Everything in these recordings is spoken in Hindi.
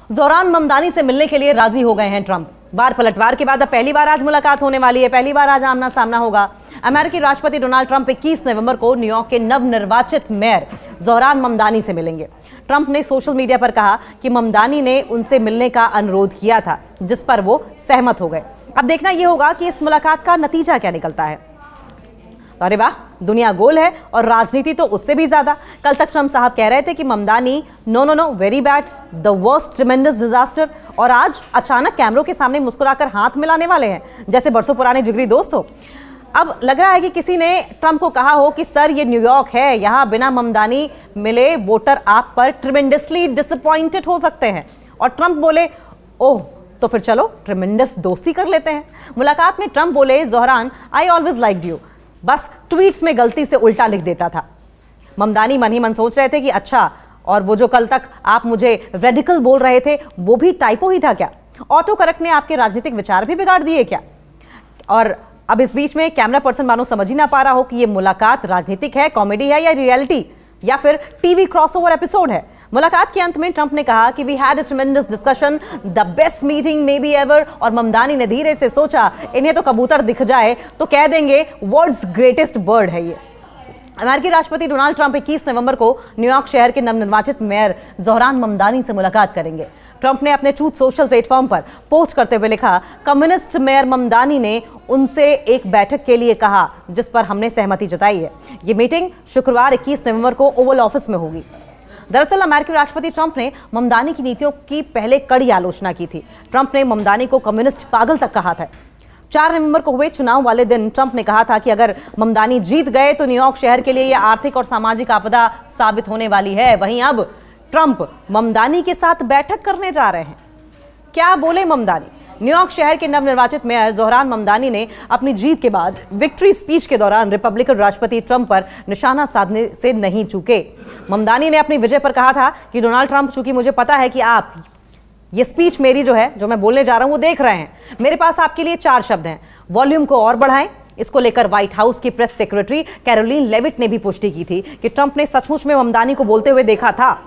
जोहरान ममदानी से मिलने के लिए राजी हो गए हैं ट्रंप। बार पलटवार के बाद अब पहली बार आज मुलाकात होने वाली है, पहली बार आज आमना सामना होगा। अमेरिकी राष्ट्रपति डोनाल्ड ट्रंप 21 नवंबर को न्यूयॉर्क के नवनिर्वाचित मेयर जोहरान ममदानी से मिलेंगे। ट्रंप ने सोशल मीडिया पर कहा कि ममदानी ने उनसे मिलने का अनुरोध किया था, जिस पर वो सहमत हो गए। अब देखना यह होगा कि इस मुलाकात का नतीजा क्या निकलता है। अरे वाह, दुनिया गोल है और राजनीति तो उससे भी ज्यादा। कल तक ट्रंप साहब कह रहे थे कि Mamdani know very bad, the worst ट्रेमेंडस disaster, और आज अचानक कैमरों के सामने मुस्कुराकर हाथ मिलाने वाले हैं जैसे बरसों पुराने जिगरी दोस्त हो। अब लग रहा है कि किसी ने ट्रंप को कहा हो कि सर ये न्यूयॉर्क है, यहां बिना ममदानी मिले वोटर आप पर ट्रेमेंडसली डिसअपॉइंटेड हो सकते हैं, और ट्रंप बोले ओह तो फिर चलो ट्रेमेंडस दोस्ती कर लेते हैं। मुलाकात में ट्रंप बोले, Zohran I always liked you, बस ट्वीट्स में गलती से उल्टा लिख देता था। ममदानी मन ही मन सोच रहे थे कि अच्छा, और वो जो कल तक आप मुझे रेडिकल बोल रहे थे वो भी टाइपो ही था क्या? ऑटो करेक्ट ने आपके राजनीतिक विचार भी बिगाड़ दिए क्या? और अब इस बीच में कैमरा पर्सन मानो समझ ही ना पा रहा हो कि ये मुलाकात राजनीतिक है, कॉमेडी है या रियलिटी, या फिर टीवी क्रॉसओवर एपिसोड है। मुलाकात के अंत में ट्रंप ने कहा कि we had a tremendous discussion, the best meeting may be ever, और ममदानी ने धीरे से सोचा इन्हें तो कबूतर दिख जाए तो कह देंगे वर्ल्ड्स ग्रेटेस्ट बर्ड है ये। अमेरिकी राष्ट्रपति डोनाल्ड ट्रंप 21 नवंबर को न्यूयॉर्क शहर के नवनिर्वाचित मेयर जोहरान ममदानी से मुलाकात करेंगे। ट्रंप ने अपने ट्रूथ सोशल प्लेटफॉर्म पर पोस्ट करते हुए लिखा, कम्युनिस्ट मेयर ममदानी ने उनसे एक बैठक के लिए कहा जिस पर हमने सहमति जताई है। ये मीटिंग शुक्रवार 21 नवंबर को ओवल ऑफिस में होगी। दरअसल अमेरिकी राष्ट्रपति ट्रंप ने ममदानी की नीतियों की पहले कड़ी आलोचना की थी। ट्रंप ने ममदानी को कम्युनिस्ट पागल तक कहा था। 4 नवंबर को हुए चुनाव वाले दिन ट्रंप ने कहा था कि अगर ममदानी जीत गए तो न्यूयॉर्क शहर के लिए यह आर्थिक और सामाजिक आपदा साबित होने वाली है। वहीं अब ट्रंप ममदानी के साथ बैठक करने जा रहे हैं। क्या बोले ममदानी? न्यूयॉर्क शहर के नवनिर्वाचित मेयर जोहरान ममदानी ने अपनी जीत के बाद विक्ट्री स्पीच के दौरान रिपब्लिकन राष्ट्रपति ट्रंप पर निशाना साधने से नहीं चूके। ममदानी ने अपनी विजय पर कहा था कि डोनाल्ड ट्रंप, चूंकि मुझे पता है कि आप ये स्पीच मेरी जो मैं बोलने जा रहा हूं वो देख रहे हैं, मेरे पास आपके लिए 4 शब्द हैं, वॉल्यूम को और बढ़ाएं। इसको लेकर व्हाइट हाउस की प्रेस सेक्रेटरी कैरोलिन लेविट ने भी पुष्टि की थी कि ट्रंप ने सचमुच में ममदानी को बोलते हुए देखा था।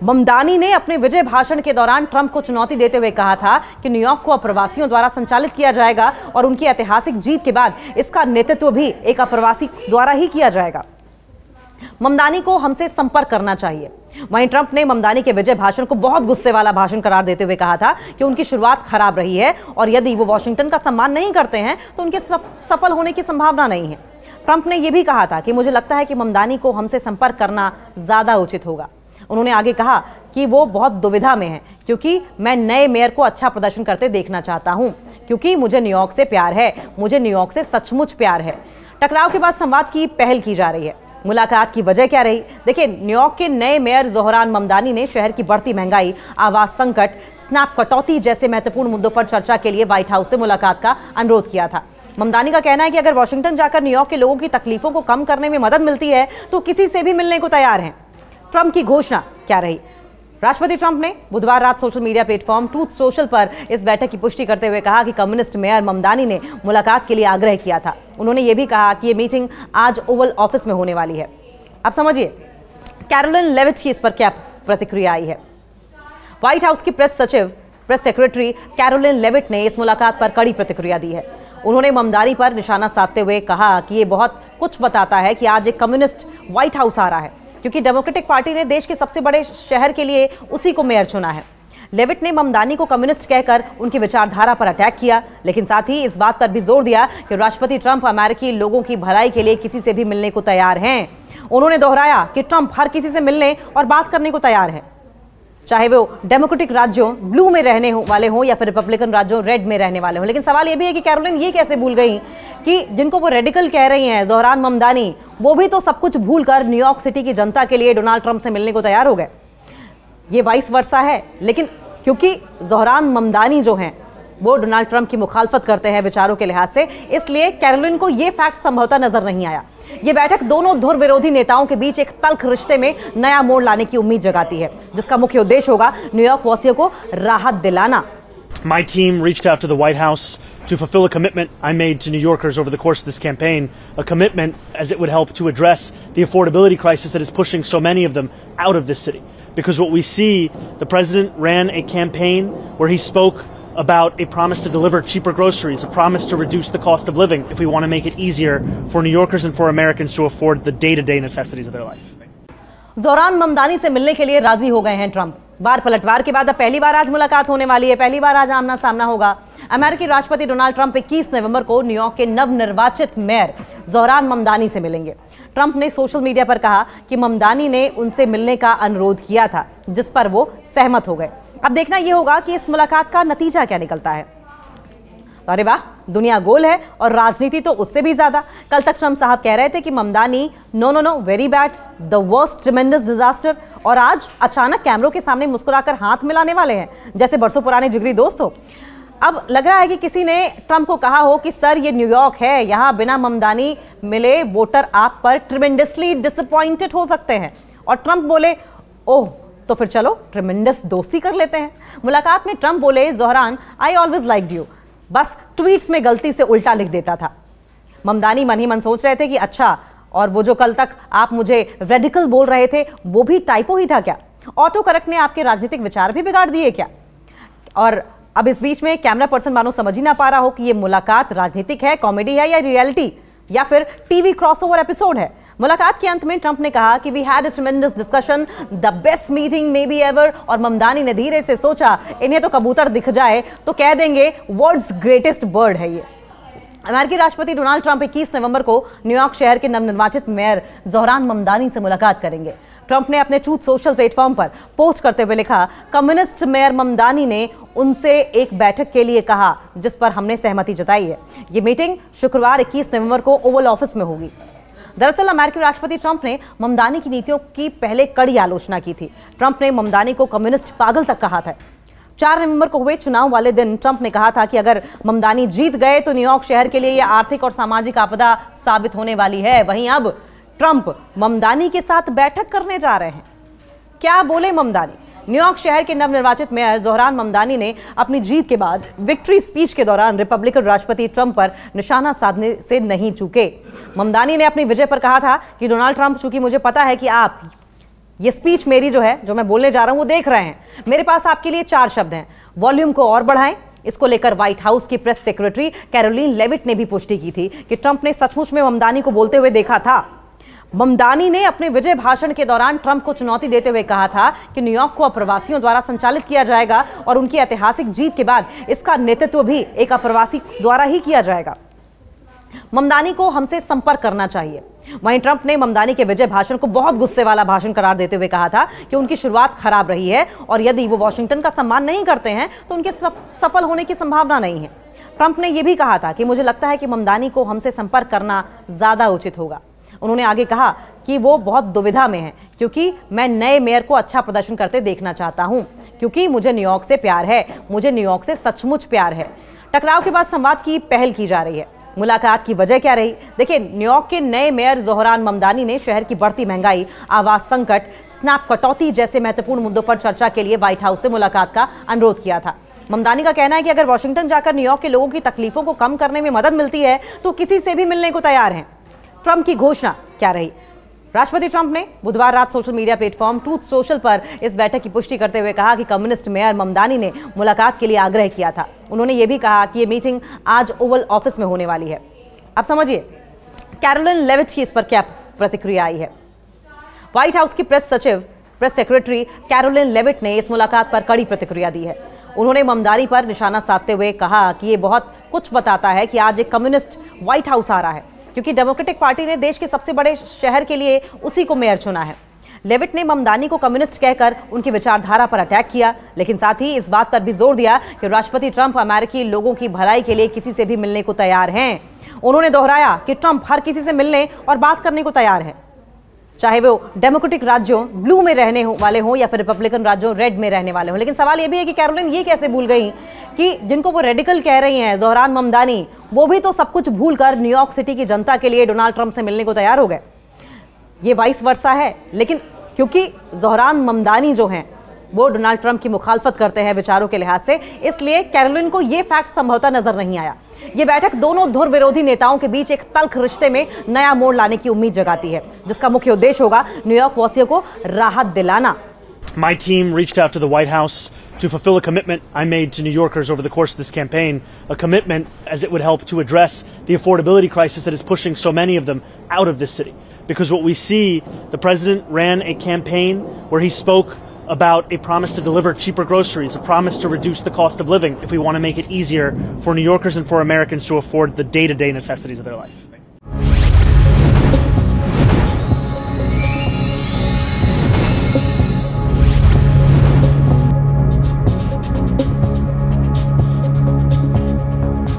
ममदानी ने अपने विजय भाषण के दौरान ट्रंप को चुनौती देते हुए कहा था कि न्यूयॉर्क को अप्रवासियों द्वारा संचालित किया जाएगा और उनकी ऐतिहासिक जीत के बाद इसका नेतृत्व भी एक अप्रवासी द्वारा ही किया जाएगा। ममदानी को हमसे संपर्क करना चाहिए। वहीं ट्रंप ने ममदानी के विजय भाषण को बहुत गुस्से वाला भाषण करार देते हुए कहा था कि उनकी शुरुआत खराब रही है और यदि वो वॉशिंगटन का सम्मान नहीं करते हैं तो उनके सफल होने की संभावना नहीं है। ट्रंप ने यह भी कहा था कि मुझे लगता है कि ममदानी को हमसे संपर्क करना ज्यादा उचित होगा। उन्होंने आगे कहा कि वो बहुत दुविधा में हैं क्योंकि मैं नए मेयर को अच्छा प्रदर्शन करते देखना चाहता हूं, क्योंकि मुझे न्यूयॉर्क से प्यार है, मुझे न्यूयॉर्क से सचमुच प्यार है। टकराव के बाद संवाद की पहल की जा रही है। मुलाकात की वजह क्या रही? देखिए, न्यूयॉर्क के नए मेयर जोहरान ममदानी ने शहर की बढ़ती महंगाई, आवास संकट, स्नैप कटौती जैसे महत्वपूर्ण मुद्दों पर चर्चा के लिए व्हाइट हाउस से मुलाकात का अनुरोध किया था। ममदानी का कहना है कि अगर वॉशिंगटन जाकर न्यूयॉर्क के लोगों की तकलीफों को कम करने में मदद मिलती है तो किसी से भी मिलने को तैयार हैं। ट्रंप की घोषणा क्या रही? राष्ट्रपति ट्रंप ने बुधवार रात social media platform truth social पर इस बैठक की पुष्टि करते हुए कहा कि कम्युनिस्ट मेयर ममदानी ने मुलाकात के लिए आग्रह किया था। उन्होंने ये भी कहा कि ये मीटिंग आज ओवल ऑफिस में होने वाली है। अब समझिए कैरोलिन लेविट की इस पर क्या प्रतिक्रिया आई है। व्हाइट हाउस की प्रेस सेक्रेटरी कैरोलिन लेविट ने इस मुलाकात पर कड़ी प्रतिक्रिया दी है। उन्होंने ममदानी पर निशाना साधते हुए कहा कि ये बहुत कुछ बताता है कि आज एक कम्युनिस्ट व्हाइट हाउस आ रहा है, क्योंकि डेमोक्रेटिक पार्टी ने देश के सबसे बड़े शहर के लिए उसी को मेयर चुना है। लेविट ने ममदानी को कम्युनिस्ट कहकर उनकी विचारधारा पर अटैक किया, लेकिन साथ ही इस बात पर भी जोर दिया कि राष्ट्रपति ट्रंप अमेरिकी लोगों की भलाई के लिए किसी से भी मिलने को तैयार हैं। उन्होंने दोहराया कि ट्रंप हर किसी से मिलने और बात करने को तैयार है, चाहे वो डेमोक्रेटिक राज्यों ब्लू में रहने वाले हों या फिर रिपब्लिकन राज्यों रेड में रहने वाले हों। लेकिन सवाल यह भी है कि कैरोलिन ये कैसे भूल गई कि जिनको वो रेडिकल कह रही हैं जोहरान ममदानी, वो भी तो सब कुछ भूलकर न्यूयॉर्क सिटी की जनता के लिए डोनाल्ड ट्रंप से मिलने को तैयार हो गए। ये वाइस वर्सा है, लेकिन क्योंकि जोहरान ममदानी जो हैं वो डोनाल्ड ट्रंप की मुखालफत करते हैं विचारों के लिहाज से, इसलिए कैरोलिन को यह फैक्ट संभवतः नजर नहीं आया। ये बैठक दोनों धुर विरोधी नेताओं के बीच एक तल्ख रिश्ते में नया मोड़ लाने की उम्मीद जगाती है, जिसका मुख्य उद्देश्य होगा न्यूयॉर्क वासियों को राहत दिलाना। My team reached out to the White House to fulfill a commitment I made to New Yorkers over the course of this campaign, a commitment as it would help to address the affordability crisis that is pushing so many of them out of this city. because what we see, the president ran a campaign where he spoke about a promise to deliver cheaper groceries, a promise to reduce the cost of living if we want to make it easier for New Yorkers and for Americans to afford the day-to-day necessities of their life. Zohran Mamdani से मिलने के लिए राजी हो गए हैं ट्रंप। बार पलटवार के बाद अब पहली बार आज मुलाकात होने वाली है, पहली बार आज आमना सामना होगा। अमेरिकी राष्ट्रपति डोनाल्ड ट्रंप 21 नवंबर को न्यूयॉर्क के नवनिर्वाचित मेयर जोहरान ममदानी से मिलेंगे। ट्रंप ने सोशल मीडिया पर कहा कि ममदानी ने उनसे मिलने का अनुरोध किया था, जिस पर वो सहमत हो गए। अब देखना यह होगा कि इस मुलाकात का नतीजा क्या निकलता है। तो अरे वाह, दुनिया गोल है और राजनीति तो उससे भी ज्यादा। कल तक ट्रंप साहब कह रहे थे कि Mamdani know very bad, the worst ट्रेमेंडस disaster, और आज अचानक कैमरों के सामने मुस्कुराकर हाथ मिलाने वाले हैं जैसे बरसों पुराने जिगरी दोस्त हो। अब लग रहा है कि किसी ने ट्रंप को कहा हो कि सर ये न्यूयॉर्क है, यहां बिना ममदानी मिले वोटर आप पर ट्रेमेंडसली डिसअपॉइंटेड हो सकते हैं। और ट्रंप बोले ओह तो फिर चलो ट्रेमेंडस दोस्ती कर लेते हैं। मुलाकात में ट्रंप बोले Zohran I always liked you, बस ट्वीट्स में गलती से उल्टा लिख देता था। ममदानी मन ही मन सोच रहे थे कि अच्छा, और वो जो कल तक आप मुझे रेडिकल बोल रहे थे वो भी टाइपो ही था क्या? ऑटो करेक्ट ने आपके राजनीतिक विचार भी बिगाड़ दिए क्या? और अब इस बीच में कैमरा पर्सन मानो समझ ही ना पा रहा हो कि ये मुलाकात राजनीतिक है, कॉमेडी है या रियलिटी, या फिर टीवी क्रॉसओवर एपिसोड है। मुलाकात के अंत में ट्रंप ने कहा कि we had a tremendous discussion, the best meeting may be ever, और ममदानी ने धीरे से सोचा इन्हें तो कबूतर दिख जाए तो कह देंगे वर्ल्ड्स ग्रेटेस्ट बर्ड है ये। अमेरिकी राष्ट्रपति डोनाल्ड ट्रंप 21 नवंबर को न्यूयॉर्क शहर के नवनिर्वाचित मेयर जोहरान ममदानी से मुलाकात करेंगे। ट्रंप ने अपने ट्रूथ सोशल प्लेटफॉर्म पर पोस्ट करते हुए लिखा, कम्युनिस्ट मेयर ममदानी ने उनसे एक बैठक के लिए कहा जिस पर हमने सहमति जताई है। ये मीटिंग शुक्रवार 21 नवंबर को ओवल ऑफिस में होगी। दरअसल अमेरिकी राष्ट्रपति ट्रंप ने ममदानी की नीतियों की पहले कड़ी आलोचना की थी। ट्रंप ने ममदानी को कम्युनिस्ट पागल तक कहा था। 4 नवंबर को हुए चुनाव वाले दिन ट्रंप ने कहा था कि अगर ममदानी जीत गए तो न्यूयॉर्क शहर के लिए यह आर्थिक और सामाजिक आपदा साबित होने वाली है। वहीं अब ट्रंप ममदानी के साथ बैठक करने जा रहे हैं। क्या बोले ममदानी? न्यूयॉर्क शहर के नवनिर्वाचित मेयर जोहरान ममदानी ने अपनी जीत के बाद विक्ट्री स्पीच के दौरान रिपब्लिकन राष्ट्रपति ट्रंप पर निशाना साधने से नहीं चूके। ममदानी ने अपनी विजय पर कहा था कि डोनाल्ड ट्रंप, चूंकि मुझे पता है कि आप ये स्पीच मेरी जो मैं बोलने जा रहा हूं वो देख रहे हैं, मेरे पास आपके लिए 4 शब्द हैं, वॉल्यूम को और बढ़ाएं। इसको लेकर व्हाइट हाउस की प्रेस सेक्रेटरी कैरोलिन लेविट ने भी पुष्टि की थी कि ट्रंप ने सचमुच में ममदानी को बोलते हुए देखा था। ममदानी ने अपने विजय भाषण के दौरान ट्रंप को चुनौती देते हुए कहा था कि न्यूयॉर्क को अप्रवासियों द्वारा संचालित किया जाएगा और उनकी ऐतिहासिक जीत के बाद इसका नेतृत्व भी एक अप्रवासी द्वारा ही किया जाएगा। ममदानी को हमसे संपर्क करना चाहिए। वहीं ट्रंप ने ममदानी के विजय भाषण को बहुत गुस्से वाला भाषण करार देते हुए कहा था कि उनकी शुरुआत खराब रही है और यदि वो वॉशिंगटन का सम्मान नहीं करते हैं तो उनके सफल होने की संभावना नहीं है। ट्रंप ने यह भी कहा था कि मुझे लगता है कि ममदानी को हमसे संपर्क करना ज्यादा उचित होगा। उन्होंने आगे कहा कि वो बहुत दुविधा में है क्योंकि मैं नए मेयर को अच्छा प्रदर्शन करते देखना चाहता हूं, क्योंकि मुझे न्यूयॉर्क से प्यार है, मुझे न्यूयॉर्क से सचमुच प्यार है। टकराव के बाद संवाद की पहल की जा रही है। मुलाकात की वजह क्या रही? देखिए, न्यूयॉर्क के नए मेयर जोहरान ममदानी ने शहर की बढ़ती महंगाई, आवास संकट, स्नैप कटौती जैसे महत्वपूर्ण मुद्दों पर चर्चा के लिए व्हाइट हाउस से मुलाकात का अनुरोध किया था। ममदानी का कहना है कि अगर वॉशिंगटन जाकर न्यूयॉर्क के लोगों की तकलीफों को कम करने में मदद मिलती है तो किसी से भी मिलने को तैयार हैं। ट्रंप की घोषणा क्या रही? राष्ट्रपति ट्रंप ने बुधवार रात social media platform truth social पर इस बैठक की पुष्टि करते हुए कहा कि कम्युनिस्ट मेयर ममदानी ने मुलाकात के लिए आग्रह किया था। उन्होंने यह भी कहा कि यह मीटिंग आज ओवल ऑफिस में होने वाली है। अब समझिए कैरोलिन लेविट की इस पर क्या प्रतिक्रिया आई है। व्हाइट हाउस की प्रेस सेक्रेटरी कैरोलिन लेविट ने इस मुलाकात पर कड़ी प्रतिक्रिया दी है। उन्होंने ममदानी पर निशाना साधते हुए कहा कि यह बहुत कुछ बताता है कि आज एक कम्युनिस्ट व्हाइट हाउस आ रहा है, क्योंकि डेमोक्रेटिक पार्टी ने देश के सबसे बड़े शहर के लिए उसी को मेयर चुना है। लेविट ने ममदानी को कम्युनिस्ट कहकर उनकी विचारधारा पर अटैक किया, लेकिन साथ ही इस बात पर भी जोर दिया कि राष्ट्रपति ट्रंप अमेरिकी लोगों की भलाई के लिए किसी से भी मिलने को तैयार हैं। उन्होंने दोहराया कि ट्रंप हर किसी से मिलने और बात करने को तैयार है, चाहे वो डेमोक्रेटिक राज्यों ब्लू में रहने वाले हों या फिर रिपब्लिकन राज्यों रेड में रहने वाले हों। लेकिन सवाल यह भी है कि कैरोलिन ये कैसे भूल गई कि जिनको वो रेडिकल कह रही हैं जोहरान ममदानी, वो भी तो सब कुछ भूलकर न्यूयॉर्क सिटी की जनता के लिए डोनाल्ड ट्रंप से मिलने को तैयार हो गए। ये वाइस वर्सा है, लेकिन क्योंकि जोहरान ममदानी जो हैं वो डोनाल्ड ट्रंप की मुखालफत करते हैं विचारों के लिहाज से, इसलिए कैरोलिन को यह फैक्ट संभवतः नजर नहीं आया। यह बैठक दोनों धुर विरोधी नेताओं के बीच एक तल्ख रिश्ते में नया मोड़ लाने की उम्मीद जगाती है, जिसका मुख्य उद्देश्य होगा न्यूयॉर्क वासियों को राहत दिलाना। My team reached out to the White House to fulfill a commitment I made to New Yorkers over the course of this campaign, a commitment as it would help to address the affordability crisis that is pushing so many of them out of this city. Because what we see, the president ran a campaign where he spoke about a promise to deliver cheaper groceries, a promise to reduce the cost of living if we want to make it easier for New Yorkers and for Americans to afford the day-to-day necessities of their life.